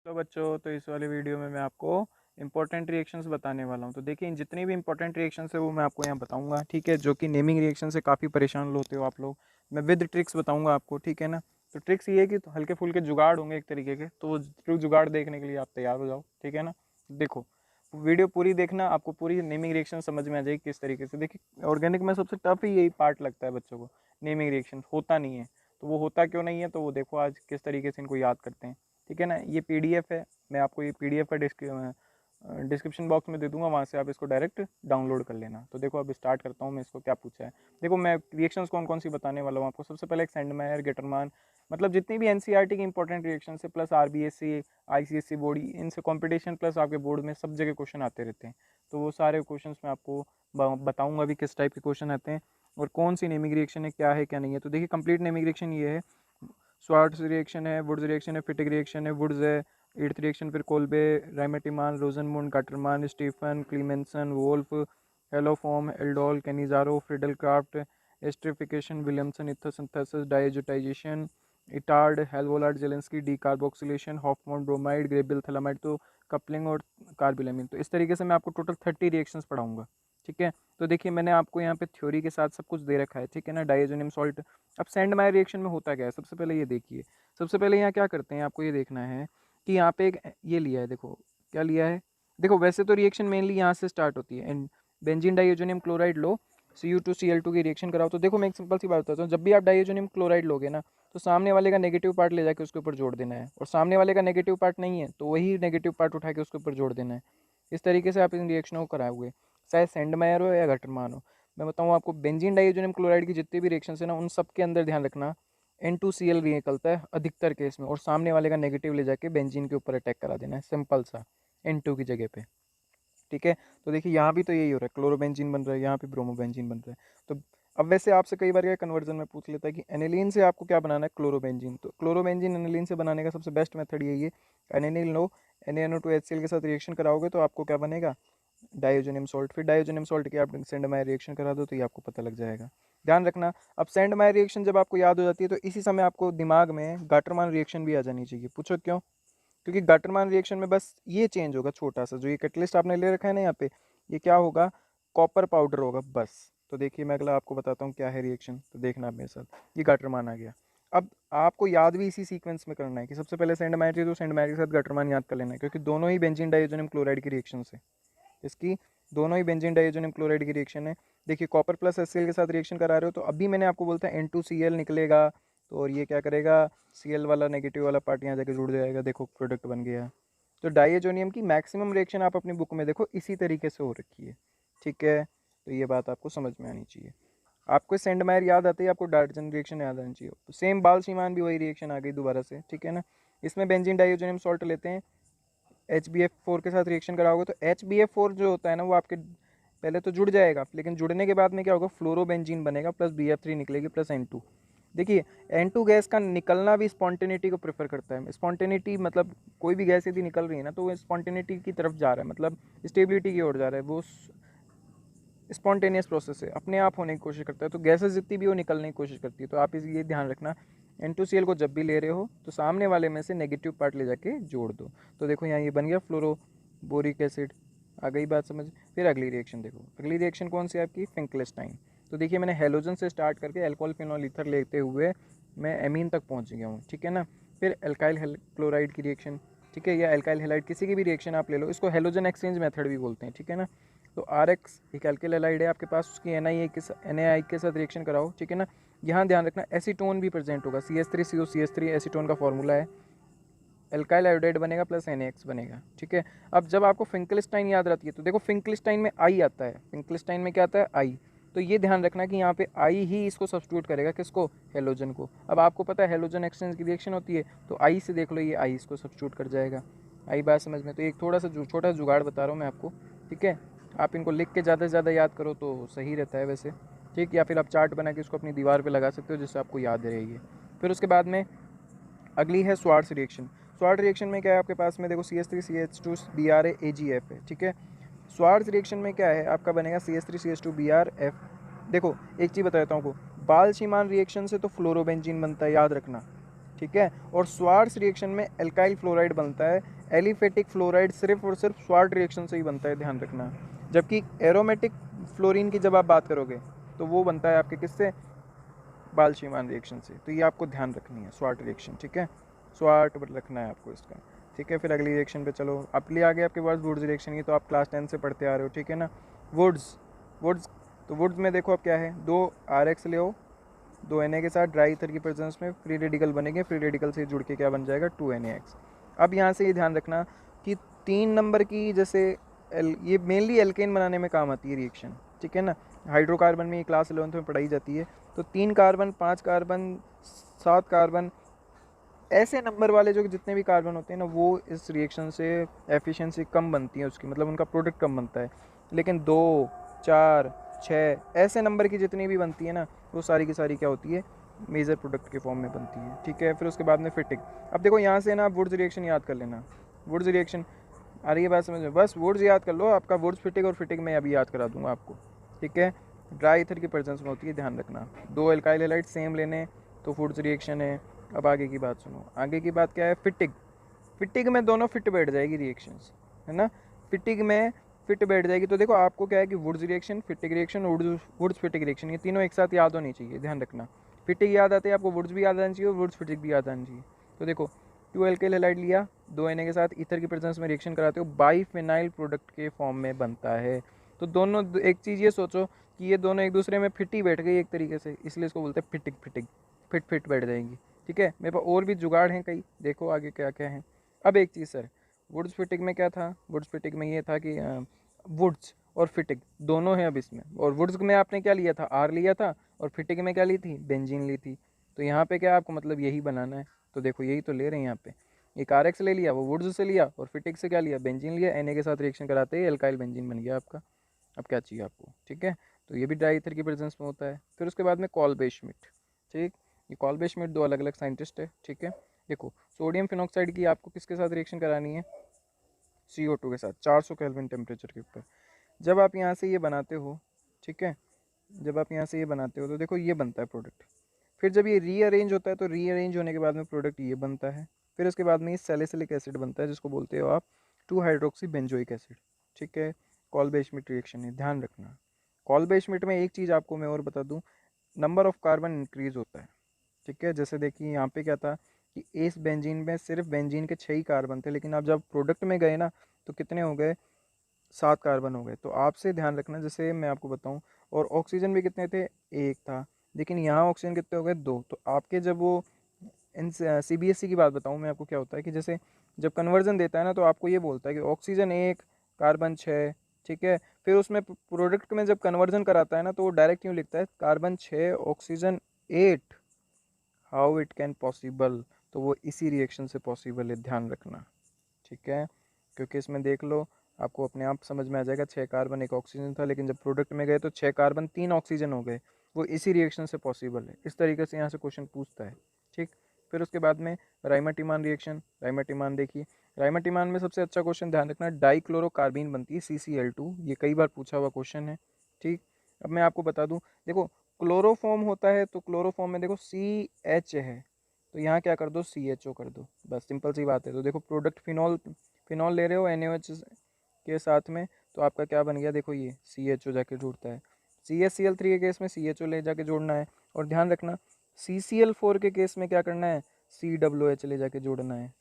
तो बच्चों, तो इस वाले वीडियो में मैं आपको इंपॉर्टेंट रिएक्शंस बताने वाला हूँ। तो देखिए, जितनी भी इंपॉर्टेंट रिएक्शंस है वो मैं आपको यहाँ बताऊंगा, ठीक है। जो कि नेमिंग रिएक्शन से काफ़ी परेशान होते हो आप लोग, मैं विद ट्रिक्स बताऊंगा आपको, ठीक है ना। तो ट्रिक्स ये है कि तो हल्के फुल्के जुगाड़ होंगे एक तरीके के, तो वो जुगाड़ देखने के लिए आप तैयार हो जाओ, ठीक है ना। देखो, वीडियो पूरी देखना, आपको पूरी नेमिंग रिएक्शन समझ में आ जाएगी किस तरीके से। देखिए, ऑर्गेनिक में सबसे टफ ही यही पार्ट लगता है बच्चों को, नेमिंग रिएक्शन होता नहीं है। तो वो होता क्यों नहीं है, तो वो देखो आज किस तरीके से इनको याद करते हैं, ठीक है ना। ये पीडीएफ है, मैं आपको ये पीडीएफ का डिस्क्रिप्शन बॉक्स में दे दूंगा, वहाँ से आप इसको डायरेक्ट डाउनलोड कर लेना। तो देखो, अब स्टार्ट करता हूँ मैं, इसको क्या पूछा है। देखो, मैं रिएक्शंस कौन कौन सी बताने वाला हूँ आपको। सबसे पहले एक सेंडमायर, गेटरमान, मतलब जितनी भी एनसीईआरटी की इंपॉर्टेंट रिएक्शन है, प्लस आरबीएससी, आईसीएससी बोर्ड, इनसे कंपटीशन प्लस आपके बोर्ड में सब जगह क्वेश्चन आते रहते हैं। तो वो सारे क्वेश्चन मैं आपको बताऊंगा भी किस टाइप के क्वेश्चन आते हैं और कौन सी नेमिंग रिएक्शन है क्या नहीं है। तो देखिए, कंप्लीट नेमिंग रिएक्शन ये है, स्वार्ट्स रिएक्शन है, वुड्स रिएक्शन है, फिटिक रिएक्शन है, वुड्स है, एट्थ रिएक्शन, फिर Kolbe, Reimer Tiemann, Rosenmund, Gattermann, Stephen, Clemmensen, Wolff, haloform, aldol, Cannizzaro, Friedel Crafts, esterification, Williamson, ether synthesis, diazotization, Etard, Hell Volhard, Zelinsky, decarboxylation, Hofmann, bromide, Gabriel, phthalimide, तो coupling और carbylamine. तो इस तरीके से मैं आपको टोटल 30 रिएक्शंस पढ़ाऊंगा, ठीक है। तो देखिए, मैंने आपको यहाँ पे थ्योरी के साथ सब कुछ दे रखा है, ठीक है ना। Diazonium salt. अब सेंडमायर रिएक्शन में होता क्या है, सबसे पहले ये देखिए। सबसे पहले यहाँ क्या करते हैं, आपको ये देखना है कि यहाँ पे एक ये लिया है, देखो क्या लिया है। देखो, वैसे तो रिएक्शन मेनली यहाँ से स्टार्ट होती है, and benzene diazonium chloride low, Cu2Cl2 की रिएक्शन कराओ। तो देखो, मैं एक सिंपल सी बात बताता हूँ, जब भी आप डाइएजोनियम क्लोराइड लोगे ना, तो सामने वाले का नेगेटिव पार्ट ले जाके उसके ऊपर जोड़ देना है, और सामने वाले का नेगेटिव पार्ट नहीं है तो वही नेगेटिव पार्ट उठा के उसके ऊपर जोड़ देना है। इस तरीके से आप इन रिएक्शनों को कराओगे, चाहे सेंडमायर हो या गटरमान हो। मैं बताऊँ आपको, बेंजीन डाइएजोनियम क्लोराइड की जितनी भी रिएक्शन है ना, उन सब के अंदर ध्यान रखना N2Cl निकलता है अधिकतर केस में, और सामने वाले का नेगेटिव ले जाके बेंजीन के ऊपर अटैक करा देना है, सिंपल सा, N2 की जगह पे, ठीक है। तो देखिए, यहाँ भी तो यही हो रहा है, क्लोरोबेंजीन बन रहा है, यहाँ पे ब्रोमोबेंजीन बन रहा है। तो अब वैसे आपसे कई बार क्या कन्वर्जन में पूछ लेता है कि एनिलीन से आपको क्या बनाना है, क्लोरोबेंजीन। तो क्लोरोबेंजीन एनिलीन से बनाने का सबसे बेस्ट मेथड यही है, एनिलीन लो, NaNO2HCl के साथ रिएक्शन कराओगे तो आपको क्या बनेगा, डाइओजोनियम सॉल्ट। फिर डाइओजोनियम सॉल्ट की आप सेंडमायर रिएक्शन करा दो तो ये आपको पता लग जाएगा। ध्यान रखना, अब सेंडमायर रिएक्शन जब आपको याद हो जाती है तो इसी समय आपको दिमाग में गाटरमान रिएक्शन भी आ जानी चाहिए। पूछो क्यों, क्योंकि गाटरमान रिएक्शन में बस ये चेंज होगा छोटा सा, जो ये कैटलिस्ट आपने ले रखा है ना यहाँ पे, ये क्या होगा, कॉपर पाउडर होगा बस। तो देखिए, मैं अगला आपको बताता हूँ क्या है रिएक्शन, तो देखना आप मेरे साथ। ये गाटरमान आ गया। अब आपको याद भी इसी सीक्वेंस में करना है कि सबसे पहले सेंडमायर थी तो सेंडमायर के साथ गाटरमान याद कर लेना है, क्योंकि दोनों ही बेंजीन डाइओजोनियम क्लोराइड की रिएक्शन है इसकी, दोनों ही बेंजीन डाइओजोनियम क्लोराइड की रिएक्शन है। देखिए, कॉपर प्लस HCl के साथ रिएक्शन करा रहे हो तो अभी मैंने आपको बोलता है N2Cl निकलेगा, तो और ये क्या करेगा, Cl वाला नेगेटिव वाला पार्ट यहाँ जाके जुड़ जाएगा, देखो प्रोडक्ट बन गया। तो डाइएजोनियम की मैक्सिमम रिएक्शन आप अपनी बुक में देखो इसी तरीके से हो रखी है, ठीक है। तो ये बात आपको समझ में आनी चाहिए। आपको सेंडमायर याद आते ही आपको डायटन रिएक्शन याद आनी चाहिए। तो सेम बाल सीमान भी वही रिएक्शन आ गई दोबारा से, ठीक है ना। इसमें बेंजीन डाइओजोनियम सॉल्ट लेते हैं, HbF4 के साथ रिएक्शन कराओगे तो HbF4 जो होता है ना, वो आपके पहले तो जुड़ जाएगा, लेकिन जुड़ने के बाद में क्या होगा, फ्लोरोबेंजीन बनेगा, प्लस BF3 निकलेगी, प्लस N2। देखिए, N2 गैस का निकलना भी स्पॉन्टेनिटी को प्रेफर करता है। स्पॉन्टेनिटी मतलब कोई भी गैस यदि निकल रही है ना, तो वो स्पॉन्टेनिटी की तरफ जा रहा है, मतलब स्टेबिलिटी की ओर जा रहा है, वो स्पॉन्टेनियस प्रोसेस है, अपने आप होने की कोशिश करता है। तो गैसेस जितनी भी वो निकलने की कोशिश करती है। तो आप ये ध्यान रखना, N2Cl को जब भी ले रहे हो तो सामने वाले में से नेगेटिव पार्ट ले जाके जोड़ दो। तो देखो, यहाँ ये बन गया फ्लोरोबोरिक एसिड, आ गई बात समझ। फिर अगली रिएक्शन देखो, अगली रिएक्शन कौन सी आपकी, फिंकलेस्टाइन। तो देखिए, मैंने हेलोजन से स्टार्ट करके अल्कोहल फिनॉल ईथर लेते हुए मैं एमीन तक पहुँच गया हूँ, ठीक है ना। फिर एल्काइल क्लोराइड की रिएक्शन, ठीक है, या एल्काइल हेलाइड, किसी की भी रिएक्शन आप ले लो, इसको हेलोजन एक्सचेंज मेथड भी बोलते हैं, ठीक है ना। तो RX एक एल्किल हेलाइड है आपके पास, उसकी NaI के साथ रिएक्शन कराओ, ठीक है ना। यहाँ ध्यान रखना, एसीटोन भी प्रेजेंट होगा, CH3COCH3 एसीटोन का फॉर्मूला है, एल्काइल आयोडाइड बनेगा प्लस NaX बनेगा, ठीक है। अब जब आपको फिंकलिस्टाइन याद रहती है तो देखो, फिंकलिस्टाइन में I आता है, फिंकलिस्टाइन में क्या आता है, I। तो ये ध्यान रखना कि यहाँ पे I ही इसको सब्स्टिट्यूट करेगा, किसको, हेलोजन को। अब आपको पता है हेलोजन एक्सचेंज की रिएक्शन होती है, तो I से देख लो, ये I इसको सब्स्टिट्यूट कर जाएगा। आई बात समझ में। तो एक थोड़ा सा छोटा जुगाड़ बता रहा हूँ मैं आपको, ठीक है। आप इनको लिख के ज़्यादा से ज़्यादा याद करो तो सही रहता है वैसे, ठीक। या फिर आप चार्ट बना के इसको अपनी दीवार पे लगा सकते हो, जिससे आपको याद रहेगी। फिर उसके बाद में अगली है स्वार्ट्स रिएक्शन। स्वार्ट्स रिएक्शन में क्या है आपके पास में, देखो CH3CH2Br AgF है, ठीक है। स्वार्ट्स रिएक्शन में क्या है आपका बनेगा, CH3CH2BrF। देखो, एक चीज़ बता देता हूँ आपको, बाल सीमान रिएक्शन से तो फ्लोरोबेंजीन बनता है, याद रखना, ठीक है। और स्वार्ट्स रिएक्शन में एल्काइल फ्लोराइड बनता है, एलिफेटिक फ्लोराइड सिर्फ और सिर्फ स्वार्ट रिएक्शन से ही बनता है, ध्यान रखना। जबकि एरोमेटिक फ्लोरीन की जब आप बात करोगे तो वो बनता है आपके किससे, बाल्शीमान रिएक्शन से। तो ये आपको ध्यान रखनी है, स्वार्ट रिएक्शन, ठीक है, स्वार्ट रखना है आपको इसका, ठीक है। फिर अगली रिएक्शन पे चलो, अपली आ गया आपके पास वुड्स रिएक्शन की, तो आप क्लास 10 से पढ़ते आ रहे हो, ठीक है ना। वुड्स तो वुड्स में देखो अब क्या है, 2 RX ले हो, 2 Na के साथ ड्राई ईथर की प्रेजेंस में फ्री रेडिकल बनेंगे, फ्री रेडिकल से जुड़ के क्या बन जाएगा, 2NaX। अब यहाँ से ये ध्यान रखना कि 3 नंबर की जैसे ये मेनली एल्केन बनाने में काम आती है रिएक्शन, ठीक है ना। हाइड्रोकार्बन में ये क्लास 11 में पढ़ाई जाती है। तो 3 कार्बन, 5 कार्बन, 7 कार्बन, ऐसे नंबर वाले जो जितने भी कार्बन होते हैं ना, वो इस रिएक्शन से एफिशिएंसी कम बनती है उसकी, मतलब उनका प्रोडक्ट कम बनता है। लेकिन 2, 4, 6 ऐसे नंबर की जितनी भी बनती है ना, वो सारी की सारी क्या होती है, मेजर प्रोडक्ट के फॉर्म में बनती है, ठीक है। फिर उसके बाद में फिटिंग। अब देखो यहाँ से ना वुड्स रिएक्शन याद कर लेना, वुड्स रिएक्शन आ रही है बात समझ में, बस वुड्स याद कर लो, आपका वुड्स फिटिंग और फिटिंग में अभी याद करा दूंगा आपको, ठीक है। ड्राई ईथर की प्रेजेंस में होती है, ध्यान रखना। 2 एल्काइल हैलाइड सेम लेने, तो वुड्स रिएक्शन है। अब आगे की बात सुनो, आगे की बात क्या है, फिटिंग। फिटिंग में दोनों फिट बैठ जाएगी रिएक्शंस, है ना। फिटिंग में फिट बैठ जाएगी, तो देखो आपको क्या है कि Wurtz reaction, Fittig reaction, Wurtz Fittig reaction, ये तीनों एक साथ याद होनी चाहिए, ध्यान रखना। फिटिंग याद आते हैं आपको, वुड्स भी याद आना चाहिए और वुड्स फिटिंग भी याद आनी चाहिए। तो देखो 2 एल्काइल हैलाइड लिया, 2 Na के साथ ईथर की प्रेजेंस में रिएक्शन कराते हो, बाईफिनाइल प्रोडक्ट के फॉर्म में बनता है। तो दोनों, एक चीज़ ये सोचो कि ये दोनों एक दूसरे में फिट ही बैठ गई एक तरीके से, इसलिए इसको बोलते हैं फिटिंग, फिटिंग, फिट बैठ जाएंगी, ठीक है। मेरे पास और भी जुगाड़ हैं कई, देखो आगे क्या क्या है। अब एक चीज़ सर, वुड्स फिटिंग में क्या था, वुड्स फिटिंग में ये था कि वुड्स और फिटिंग दोनों हैं अब इसमें। और वुड्स में आपने क्या लिया था, R लिया था, और फिटिंग में क्या ली थी, बेंजीन ली थी। तो यहाँ पे क्या आपको मतलब यही बनाना है, तो देखो यही तो ले रहे हैं यहाँ पे। एक RX ले लिया, वो वुड्स से लिया, और फिटिंग से क्या लिया, बेंजीन लिया, Na के साथ रिएक्शन कराते ही एल्काइल बेंजीन बन गया आपका। अब क्या चाहिए आपको, ठीक है। तो ये भी डाई ईथर की प्रेजेंस में होता है। फिर उसके बाद में कॉल्बे श्मिट, ठीक, ये कॉल्बे श्मिट 2 अलग अलग साइंटिस्ट है, ठीक है। देखो सोडियम फिनॉक्साइड की आपको किसके साथ रिएक्शन करानी है, CO2 के साथ, 400 केल्विन टेम्परेचर के ऊपर। जब आप यहाँ से ये बनाते हो, ठीक है, जब आप यहाँ से ये बनाते हो तो देखो ये बनता है प्रोडक्ट। फिर जब ये रीअरेंज होता है तो रीअरेंज होने के बाद में प्रोडक्ट ये बनता है। फिर उसके बाद में ये सैलिसिलिक एसिड बनता है, जिसको बोलते हो आप 2 हाइड्रोक्सी बेंजोइक एसिड, ठीक है। कॉल्बे श्मिट रिएक्शन है, ध्यान रखना। कॉल्बे श्मिट में एक चीज़ आपको मैं और बता दूं, नंबर ऑफ कार्बन इंक्रीज होता है, ठीक है। जैसे देखिए यहाँ पे क्या था कि इस बेंजीन में सिर्फ बेंजीन के 6 ही कार्बन थे, लेकिन आप जब प्रोडक्ट में गए ना तो कितने हो गए, 7 कार्बन हो गए। तो आपसे ध्यान रखना, जैसे मैं आपको बताऊं, और ऑक्सीजन भी कितने थे, 1 था, लेकिन यहाँ ऑक्सीजन कितने हो गए, 2। तो आपके जब वो इन CBSE की बात बताऊं मैं आपको, क्या होता है कि जैसे जब कन्वर्जन देता है ना, तो आपको ये बोलता है कि ऑक्सीजन 1, कार्बन 6, ठीक है। फिर उसमें प्रोडक्ट में जब कन्वर्जन कराता है ना, तो वो डायरेक्ट यूँ लिखता है carbon 6 oxygen 8, how it can possible. तो वो इसी रिएक्शन से पॉसिबल है, ध्यान रखना, ठीक है। क्योंकि इसमें देख लो, आपको अपने आप समझ में आ जाएगा, 6 कार्बन 1 ऑक्सीजन था, लेकिन जब प्रोडक्ट में गए तो 6 कार्बन 3 ऑक्सीजन हो गए, वो इसी रिएक्शन से पॉसिबल है। इस तरीके से यहाँ से क्वेश्चन पूछता है, ठीक। फिर उसके बाद में राइमाटिमान रिएक्शन, राइमाटिमान देखिए, राइमाटिमान में सबसे अच्छा क्वेश्चन ध्यान रखना, डाइक्लोरोकार्बीन बनती है, CCl2, ये कई बार पूछा हुआ क्वेश्चन है, ठीक। अब मैं आपको बता दूं, देखो क्लोरोफॉर्म होता है, तो क्लोरोफॉर्म में देखो CH है, तो यहाँ क्या कर दो, CHO कर दो, बस सिंपल सी बात है। तो देखो प्रोडक्ट फिनॉल, फिनॉल ले रहे हो NaOH के साथ में, तो आपका क्या बन गया, देखो ये CHO जाके जुड़ता है। CaCl3 के केस में CHO ले जाके जोड़ना है, और ध्यान रखना CCl4 के केस में क्या करना है, COOH ले जाके जोड़ना है,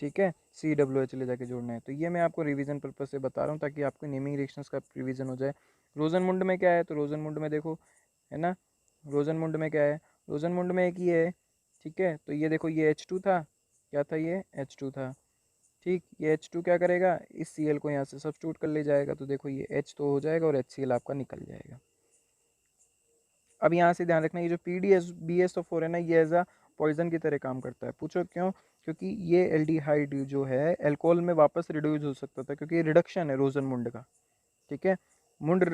ठीक है, COOH ले जाके जोड़ना है। तो ये मैं आपको रिवीजन पर्पज से बता रहा हूँ, ताकि आपको नेमिंग रिएक्शंस का रिवीजन हो जाए। रोजनमुंड में क्या है, तो रोजनमुंड में देखो, है ना, रोजनमुंड में क्या है, रोजनमुंड में एक ये है, ठीक है। तो ये देखो ये H2 था, क्या था, ये H2 था, ठीक। ये H2 क्या करेगा, इस Cl को यहाँ से सब्स्टिट्यूट कर ले जाएगा, तो देखो ये H तो हो जाएगा और HCl आपका निकल जाएगा। अब यहाँ से ध्यान रखना, ये जो PDBSO4 है ना, ये एज अ पॉइजन की तरह काम करता है। पूछो क्यों, क्योंकि ये एल्डिहाइड जो है अल्कोहल में वापस रिड्यूस हो सकता था, क्योंकि ये रिडक्शन है रोजनमुंड का, ठीक है। मुंड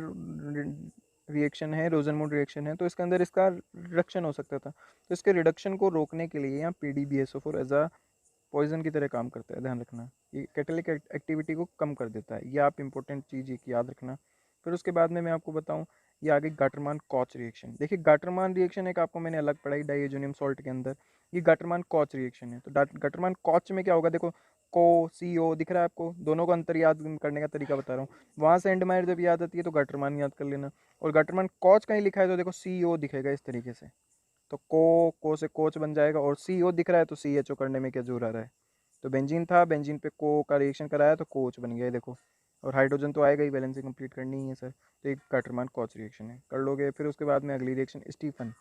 रिएक्शन है, रोजनमुंड रिएक्शन है, तो इसके अंदर इसका रिडक्शन हो सकता था। तो इसके रिडक्शन को रोकने के लिए यहाँ PDBSO4 एज अ पॉइजन की तरह काम करता है, ध्यान रखना। ये कैटालिक एक्टिविटी को कम कर देता है, ये आप इंपॉर्टेंट चीज़ एक याद रखना। फिर उसके बाद में मैं आपको बताऊं, ये आ गई गाटरमान कॉच रिएक्शन। देखिए गाटरमान रिएक्शन एक आपको मैंने अलग पढ़ाई डाइएजोनियम सॉल्ट के अंदर, ये गाटरमान कॉच रिएक्शन है। तो गाटरमान कॉच में क्या होगा, देखो को सी ओ दिख रहा है आपको, दोनों को अंतर याद करने का तरीका बता रहा हूँ। वहाँ से एंडमायर जब याद आती है तो गाटरमान याद कर लेना, और गाटरमान कॉच कहीं लिखा है तो देखो सी ओ दिखेगा इस तरीके से, तो को से कोच बन जाएगा, और सी ओ दिख रहा है तो सी एच ओ करने में क्या जोर आ रहा है, तो बेंजीन था, बेंजीन पे को का रिएक्शन कराया तो कोच बन गया देखो, और हाइड्रोजन तो आएगा ही, बैलेंसिंग कंप्लीट करनी ही है सर, तो एक गाटरमान कॉच रिएक्शन है, कर लोगे। फिर उसके बाद में अगली रिएक्शन स्टीफन,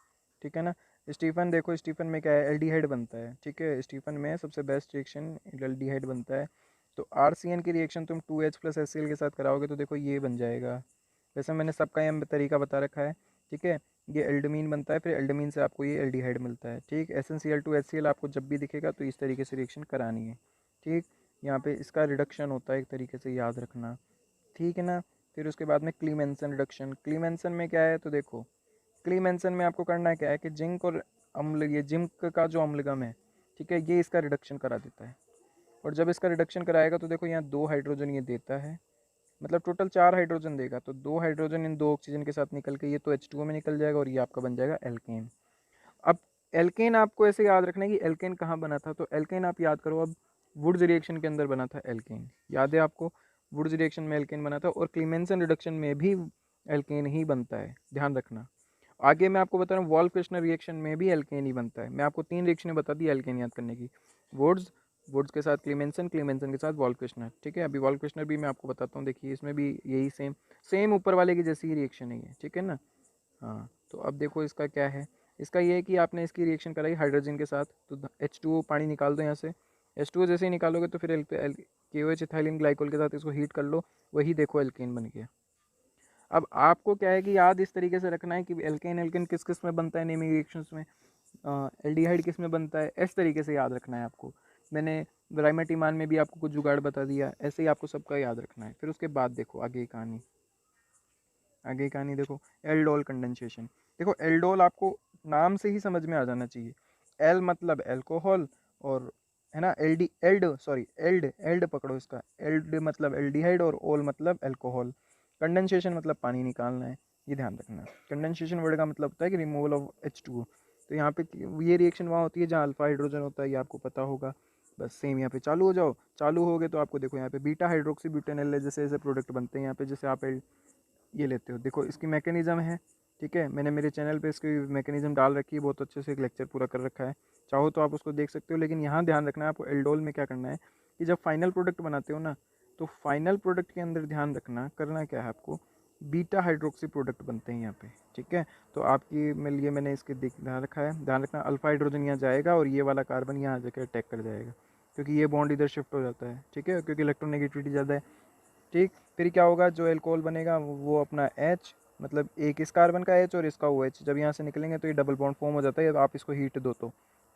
ठीक है ना। स्टीफन देखो, स्टीफन में क्या है, एल्डिहाइड बनता है, ठीक है। स्टीफन में सबसे बेस्ट रिएक्शन एल्डिहाइड बनता है। तो आर सी एन की रिएक्शन तुम 2H plus S C L के साथ कराओगे तो देखो ये बन जाएगा। वैसे मैंने सबका यहाँ तरीका बता रखा है, ठीक है। ये एल्डमीन बनता है, फिर एल्डमीन से आपको ये एल्डिहाइड मिलता है, ठीक। SnCl2HCl आपको जब भी दिखेगा तो इस तरीके से रिएक्शन करानी है, ठीक। यहाँ पे इसका रिडक्शन होता है एक तरीके से, याद रखना, ठीक है ना। फिर उसके बाद में क्लीमेंसन रिडक्शन, क्लीमेंसन में क्या है तो देखो, क्लीमेंसन में आपको करना क्या है कि जिंक और अम्ल, ये जिंक का जो अम्लगम है, ठीक है, ये इसका रिडक्शन करा देता है। और जब इसका रिडक्शन कराएगा तो देखो यहाँ 2 हाइड्रोजन ये देता है, मतलब टोटल 4 हाइड्रोजन देगा, तो 2 हाइड्रोजन इन 2 ऑक्सीजन के साथ निकल के ये तो H2O में निकल जाएगा, और ये आपका बन जाएगा एल्केन। अब एल्केन आपको ऐसे याद रखना है कि एल्केन कहाँ बना था, तो एल्केन आप याद करो, अब वुड्स रिएक्शन के अंदर बना था एल्केन, याद है आपको, वुड्स रिएक्शन में एल्केन बना था, और क्लीमेंसन रिडक्शन में भी एल्केन ही बनता है, ध्यान रखना। आगे मैं आपको बता रहा हूँ वॉल्फ क्रिश्नर रिएक्शन में भी एल्केन ही बनता है। मैं आपको 3 रिएक्शनें बता दी एल्केन याद करने की, वुड्स, वुड्स के साथ क्लीमेंसन, क्लीमेंसन के साथ वॉल्फ क्रिश्नर, ठीक है। अभी वॉल्फ क्रिश्नर भी मैं आपको बताता हूँ, देखिए इसमें भी यही सेम सेम ऊपर वाले की जैसी ही रिएक्शन है ये, ठीक है ना। हाँ, तो अब देखो इसका क्या है, इसका ये है कि आपने इसकी रिएक्शन कराई हाइड्रोजन के साथ, तो H2O पानी निकाल दो यहाँ से, H2O जैसे ही निकालोगे तो फिर KOH इथाइलिन ग्लाइकोल के साथ इसको हीट कर लो, वही देखो एल्केन बन गया। अब आपको क्या है कि याद इस तरीके से रखना है कि एल्केन एल्केन किस किस में बनता है नेमिंग रिएक्शंस में, एल्डिहाइड किस में बनता है, इस तरीके से याद रखना है आपको। मैंने राइमेटिमान में भी आपको कुछ जुगाड़ बता दिया, ऐसे ही आपको सबका याद रखना है। फिर उसके बाद देखो आगे की कहानी, आगे की कहानी देखो, एल्डोल कंडेंसेशन। देखो एल्डोल आपको नाम से ही समझ में आ जाना चाहिए, एल मतलब एल्कोहल, और है ना, एल्ड पकड़ो इसका, एल्ड मतलब एल्डिहाइड, और ओल मतलब एल्कोहल। कंडेंसेशन मतलब पानी निकालना है, ये ध्यान रखना। कंडेंसेशन वर्ड का मतलब होता है कि रिमूवल ऑफ H2O। तो यहाँ पे ये रिएक्शन वहाँ होती है जहाँ अल्फा हाइड्रोजन होता है, ये आपको पता होगा। बस सेम यहाँ पे चालू हो जाओ, चालू हो गए तो आपको देखो यहाँ पे बीटा हाइड्रोक्सी ब्यूटेनॉल जैसे ऐसे प्रोडक्ट बनते हैं यहाँ पे, जैसे आप ये लेते हो, देखो इसकी मैकेनिज्म है, ठीक है। मैंने मेरे चैनल पे इसकी मैकेनिज्म डाल रखी है, बहुत अच्छे से एक लेक्चर पूरा कर रखा है, चाहो तो आप उसको देख सकते हो। लेकिन यहाँ ध्यान रखना है आपको, एल्डोल में क्या करना है कि जब फाइनल प्रोडक्ट बनाते हो ना, तो फाइनल प्रोडक्ट के अंदर ध्यान रखना, करना क्या है आपको, बीटा हाइड्रोक्सी प्रोडक्ट बनते हैं यहाँ पे, ठीक है। तो आपकी लिए मैंने इसके ध्यान रखा है, ध्यान रखना अल्फा हाइड्रोजन यहाँ जाएगा और ये वाला कार्बन यहाँ जाकर अटैक कर जाएगा, क्योंकि ये बॉन्ड इधर शिफ्ट हो जाता है, ठीक है, क्योंकि इलेक्ट्रोनेगेटिविटी ज़्यादा है, ठीक। फिर क्या होगा, जो एल्कोहल बनेगा वो अपना H, मतलब एक इस कार्बन का H और इसका OH, जब यहाँ से निकलेंगे तो ये डबल बॉन्ड फॉर्म हो जाता है, तो आप इसको हीट दो तो,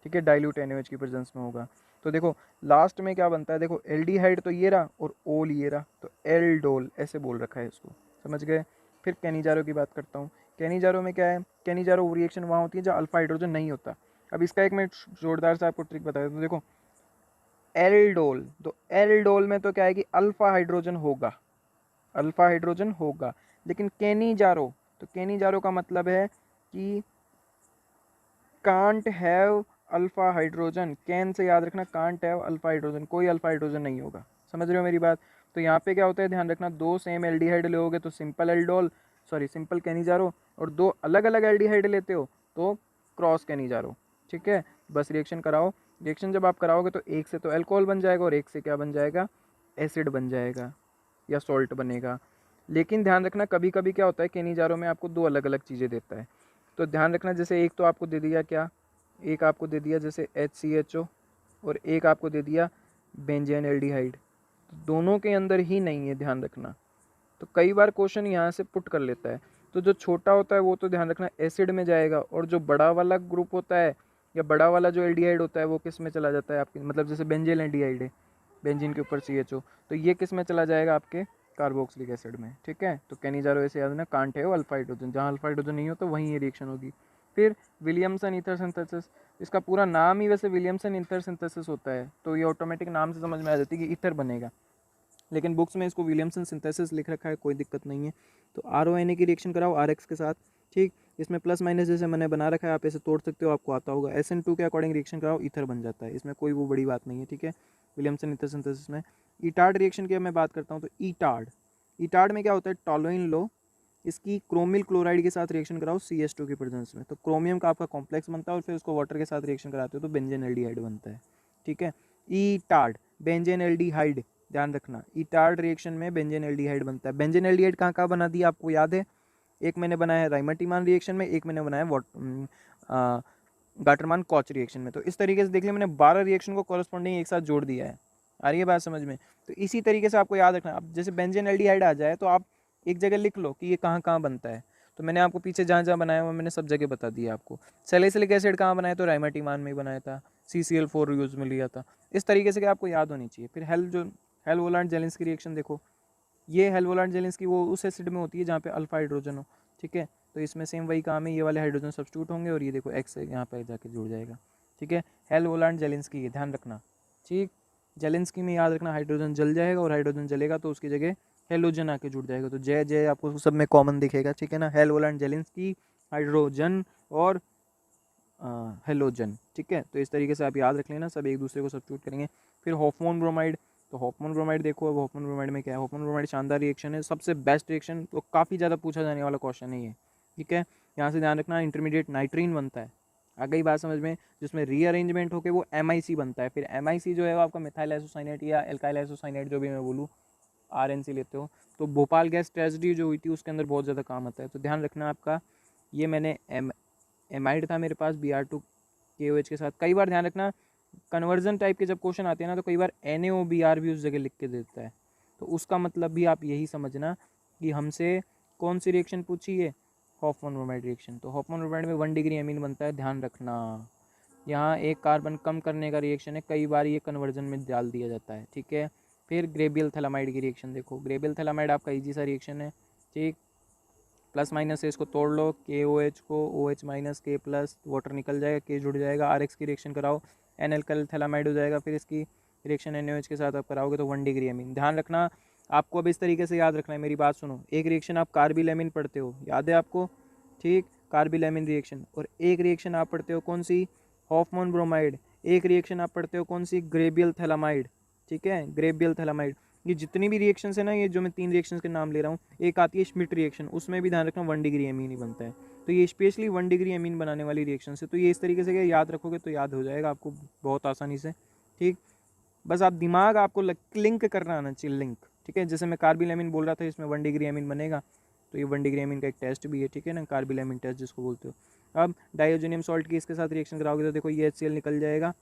ठीक है, डाइल्यूट NaOH की प्रेजेंस में होगा। तो देखो लास्ट में क्या बनता है, देखो एल्डिहाइड तो ये रहा और ओल ये रहा, तो एल्डोल ऐसे बोल रखा है इसको, समझ गए। फिर कैनिजारो की बात करता हूँ। कैनिजारो में क्या है, कैनिजारो रिएक्शन वहाँ होती है जहाँ अल्फा हाइड्रोजन नहीं होता। अब इसका एक मैं जोरदार से आपको ट्रिक बता देता हूँ, देखो एल्डोल, तो एल्डोल में तो क्या है कि अल्फा हाइड्रोजन होगा, अल्फा हाइड्रोजन होगा। लेकिन कैनिजारो, तो कैनिजारो का मतलब है कि can't have alpha hydrogen, can say याद रखना, कांट हैव अल्फा हाइड्रोजन, कोई अल्फा हाइड्रोजन नहीं होगा, समझ रहे हो मेरी बात। तो यहाँ पे क्या होता है, ध्यान रखना, 2 सेम एल्डिहाइड लोगे तो simple aldol, sorry simple Cannizzaro, और 2 अलग अलग एल्डिहाइड लेते हो तो क्रॉस कैनिजारो, ठीक है। बस रिएक्शन कराओ, रिएक्शन जब आप कराओगे तो एक से तो अल्कोहल बन जाएगा और एक से क्या बन जाएगा, एसिड बन जाएगा या सॉल्ट बनेगा। लेकिन ध्यान रखना कभी कभी क्या होता है, कैनिजारो में आपको 2 अलग अलग चीज़ें देता है, तो ध्यान रखना, जैसे एक तो आपको दे दिया क्या, एक आपको दे दिया जैसे HCHO, और एक आपको दे दिया बेंजेन एल्डिहाइड, तो दोनों के अंदर ही नहीं है, ध्यान रखना। तो कई बार क्वेश्चन यहाँ से पुट कर लेता है, तो जो छोटा होता है वो तो ध्यान रखना एसिड में जाएगा, और जो बड़ा वाला ग्रुप होता है या बड़ा वाला जो एल्डिहाइड होता है वो किस में चला जाता है आपके, मतलब जैसे बेंजेल एल्डिहाइड है, बेंजीन के ऊपर CHO, तो ये किस में चला जाएगा आपके कार्बोक्सिलिक एसिड में, ठीक है। तो कैनिजारो ऐसे याद रखना, कांट है वो अल्फा हाइड्रोजन, जहाँ अल्फा हाइड्रोजन नहीं होता वहीं ये रिएक्शन होगी। फिर विलियमसन ईथर सिंथेसिस, इसका पूरा नाम ही वैसे विलियमसन ईथर सिंथेसिस होता है, तो ये ऑटोमेटिक नाम से समझ में आ जाती है कि ईथर बनेगा, लेकिन बुक्स में इसको विलियमसन सिंथेसिस लिख रखा है, कोई दिक्कत नहीं है। तो RONA की रिएक्शन कराओ RX के साथ, ठीक। इसमें प्लस माइनस जैसे मैंने बना रखा है, आप ऐसे तोड़ सकते हो, आपको आता होगा। SN2 के अकॉर्डिंग रिएक्शन कराओ, ईथर बन जाता है, इसमें कोई वो बड़ी बात नहीं है, ठीक है। विलियमसन ईथर सिंथेसिस में ईटार्ड रिएक्शन की मैं बात करता हूँ, तो ईटार्ड में क्या होता है, टॉलुइन लो, इसकी क्रोमिल क्लोराइड के साथ रिएक्शन कराओ CH2 की प्रेजेंस में, तो क्रोमियम का आपका कॉम्प्लेक्स बनता है और फिर उसको वाटर के साथ रिएक्शन कराते हो तो बेंजीन एल्डिहाइड बनता है, ठीक है। ईटार्ड बेंजीन एल्डिहाइड, ध्यान रखना, ईटार्ड रिएक्शन में बेंजीन एल्डिहाइड बनता है। बेंजीन एल्डिहाइड कहाँ कहाँ बना दिया आपको याद है, एक मैंने बनाया है राइमटिमान रिएक्शन में, एक मैंने बनाया गाटरमान कॉच रिएक्शन में। तो इस तरीके से देख लिया मैंने 12 रिएक्शन को कॉरस्पॉन्डिंग एक साथ जोड़ दिया है। आ रही है बात समझ में। तो इसी तरीके से आपको याद रखना, अब जैसे बेंजीन एल्डिहाइड आ जाए तो आप एक जगह लिख लो कि ये कहाँ कहाँ बनता है। तो मैंने आपको पीछे जहाँ जहाँ बनाया हुआ मैंने सब जगह बता दिया आपको। सैलिसिलिक एसिड कहाँ बनाया, तो राइमटिमान में ही बनाया था, CCl4 यूज में लिया था। इस तरीके से कि आपको याद होनी चाहिए। फिर हेल्वोलांड जेलिंस्की रिएक्शन देखो, ये हेल्वोलांड जेलिंस्की वो उस एसिड में होती है जहाँ पे अल्फा हाइड्रोजन हो, ठीक है। तो इसमें सेम वही काम है, ये वाले हाइड्रोजन सब्स्टिट्यूट होंगे और ये देखो एक्स यहाँ पे जाके जुड़ जाएगा, ठीक है। हेल्वोलांड जेलिंस्की, ध्यान रखना, ठीक। जेलिंस्की में याद रखना हाइड्रोजन जल जाएगा और हाइड्रोजन जलेगा तो उसकी जगह हेलोजन आके जुड़ जाएगा, तो जय जय आपको सब में कॉमन दिखेगा, ठीक है ना। हेल्वोलांड जेलिंस्की, हाइड्रोजन और हेलोजन, ठीक है। तो इस तरीके से आप याद रख लेना, सब एक दूसरे को सब्स्टिट्यूट करेंगे। फिर हॉफमोन ब्रोमाइड, तो हॉफमोन ब्रोमाइड देखो, अब हॉफमोन ब्रोमाइड में क्या है, हॉफमोन ब्रोमाइड शानदार रिएक्शन है, सबसे बेस्ट रिएक्शन, तो काफ़ी ज़्यादा पूछा जाने वाला क्वेश्चन है ये, ठीक है। यहाँ से ध्यान रखना, इंटरमीडिएट नाइट्रीन बनता है, आ गई बात समझ में, जिसमें रीअरेंजमेंट होकर वो MIC बनता है। फिर MIC जो है वो आपका मिथाइल आइसोसाइनेट या एल्काइल आइसोसाइनेट जो भी मैं बोलूँ, RNC लेते हो। तो भोपाल गैस ट्रेजेडी जो हुई थी उसके अंदर बहुत ज़्यादा काम आता है, तो ध्यान रखना आपका। ये मैंने एमाइड था मेरे पास BR2KOH के साथ। कई बार ध्यान रखना कन्वर्जन टाइप के जब क्वेश्चन आते हैं ना, तो कई बार NaOBr भी उस जगह लिख के देता है, तो उसका मतलब भी आप यही समझना कि हमसे कौन सी रिएक्शन पूछी है, हॉफमैन ब्रोमाइड रिएक्शन। तो हॉफमैन ब्रोमाइड में 1 डिग्री एमीन बनता है, ध्यान रखना। यहाँ एक कार्बन कम करने का रिएक्शन है, कई बार ये कन्वर्जन में डाल दिया जाता है, ठीक है। फिर ग्रेबियल थैलामाइड की रिएक्शन देखो, ग्रेबियल थैलामाइड आपका ईजी सा रिएक्शन है, ठीक। प्लस माइनस से इसको तोड़ लो, KOH को OH minus K plus, water निकल जाएगा, K जुड़ जाएगा, RX की रिएक्शन कराओ, N एल्काइल थैलामाइड हो जाएगा। फिर इसकी रिएक्शन NaOH के साथ आप कराओगे तो 1 डिग्री एमीन। ध्यान रखना आपको, अब इस तरीके से याद रखना है, मेरी बात सुनो। एक रिएक्शन आप कार्बिल पढ़ते हो, याद है आपको, ठीक, कार्बिल रिएक्शन। और एक रिएक्शन आप पढ़ते हो कौन सी, हॉफमैन ब्रोमाइड। एक रिएक्शन आप पढ़ते हो कौन सी, ग्रेबियल थैलामाइड, ठीक है, ग्रेबियल थैलामाइड। ये जितनी भी रिएक्शंस है ना, ये जो मैं 3 रिएक्शंस के नाम ले रहा हूँ, एक आती है श्मिट रिएक्शन, उसमें भी ध्यान रखना 1 डिग्री एमीन ही बनता है। तो ये स्पेशली 1 डिग्री एमीन बनाने वाली रिएक्शन है। तो ये इस तरीके से याद रखोगे तो याद हो जाएगा आपको बहुत आसानी से, ठीक। बस आप दिमाग आपको लिंक करना आना चाहिए, लिंक, ठीक है। जैसे मैं कार्बिल एमीन बोल रहा था, इसमें 1 डिग्री एमीन बनेगा, तो ये 1 डिग्री एमीन का एक टेस्ट भी है, ठीक है ना, कार्बिल एमीन टेस्ट जिसको बोलते हो। अब डाइओजेनियम सॉल्ट की इसके साथ रिएक्शन कराओगे तो देखो ये HCl निकल जाएगा,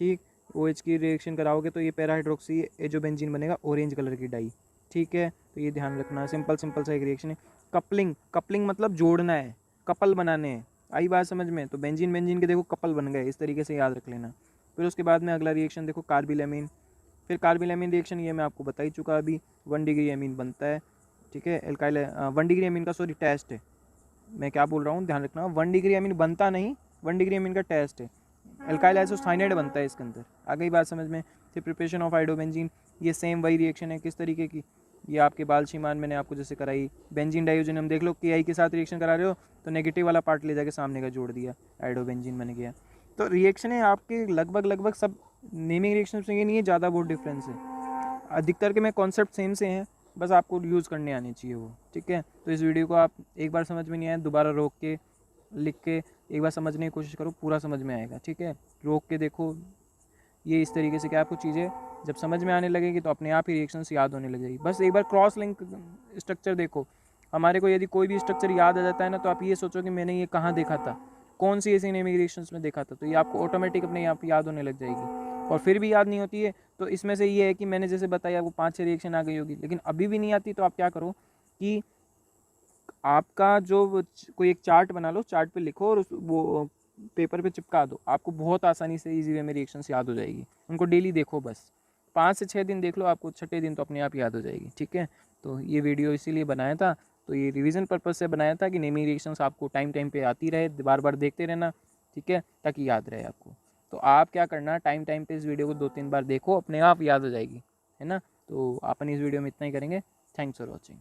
ठीक। OH की रिएक्शन कराओगे तो ये पैरा हाइड्रोक्सी एजोबेंजीन बनेगा, ऑरेंज कलर की डाई, ठीक है। तो ये ध्यान रखना, सिंपल सा एक रिएक्शन है। कपलिंग मतलब जोड़ना है, कपल बनाने हैं, आई बात समझ में। तो बेंजीन के देखो कपल बन गए, इस तरीके से याद रख लेना। फिर उसके बाद में अगला रिएक्शन देखो कार्बिल एमीन। फिर कार्बिल एमीन रिएक्शन ये मैं आपको बता ही चुका अभी, 1 डिग्री एमीन बनता है, ठीक है। एल्काइल 1 डिग्री एमीन का सॉरी टेस्ट है, मैं क्या बोल रहा हूँ ध्यान रखना, 1 डिग्री एमीन बनता नहीं, 1 डिग्री एमीन का टेस्ट है। एल्काइल आइसोसाइनेट बनता है इसके अंदर, आ गई बात समझ में। फिर प्रिपरेशन ऑफ आइडोबेंजीन, ये सेम वही रिएक्शन है, किस तरीके की, ये आपके बालशीमान मैंने आपको जैसे कराई। बेंजीन डाइओजेनियम देख लो, KI के साथ रिएक्शन करा रहे हो तो नेगेटिव वाला पार्ट ले जाके सामने का जोड़ दिया, आइडोबेंजीन बन गया। तो रिएक्शन है आपके लगभग सब नेमिंग रिएक्शन से, ये नहीं है ज़्यादा बहुत डिफरेंस है, अधिकतर के मैं कॉन्सेप्ट सेम से हैं, बस आपको यूज़ करने आनी चाहिए वो, ठीक है। तो इस वीडियो को आप एक बार समझ में नहीं आया दोबारा रोक के लिख के एक बार समझने की कोशिश करो, पूरा समझ में आएगा, ठीक है। रोक के देखो, ये इस तरीके से क्या आपको चीज़ें जब समझ में आने लगेगी तो अपने आप ही रिएक्शंस याद होने लगेगी। बस एक बार क्रॉस लिंक स्ट्रक्चर देखो, हमारे को यदि कोई भी स्ट्रक्चर याद आ जाता है ना, तो आप ये सोचो कि मैंने ये कहाँ देखा था, कौन सी ऐसी नेमिंग रिएक्शंस में देखा था, तो ये आपको ऑटोमेटिक अपने आप याद होने लग जाएगी। और फिर भी याद नहीं होती है तो इसमें से ये है कि मैंने जैसे बताया वो 5-6 रिएक्शन आ गई होगी, लेकिन अभी भी नहीं आती, तो आप क्या करो कि आपका जो कोई एक चार्ट बना लो, चार्ट पे लिखो और उस वो पेपर पे चिपका दो, आपको बहुत आसानी से इजी वे में रिएक्शंस याद हो जाएगी। उनको डेली देखो, बस 5 से 6 दिन देख लो, आपको 6ठे दिन तो अपने आप याद हो जाएगी, ठीक है। तो ये वीडियो इसीलिए बनाया था, तो ये रिवीजन पर्पज़ से बनाया था कि नेमिंग रिएक्शंस आपको टाइम पे आती रहे, बार बार देखते रहना, ठीक है, ताकि याद रहे आपको। तो आप क्या करना, टाइम पे इस वीडियो को 2-3 बार देखो, अपने आप याद हो जाएगी, है ना। तो अपन इस वीडियो में इतना ही करेंगे। Thanks for watching.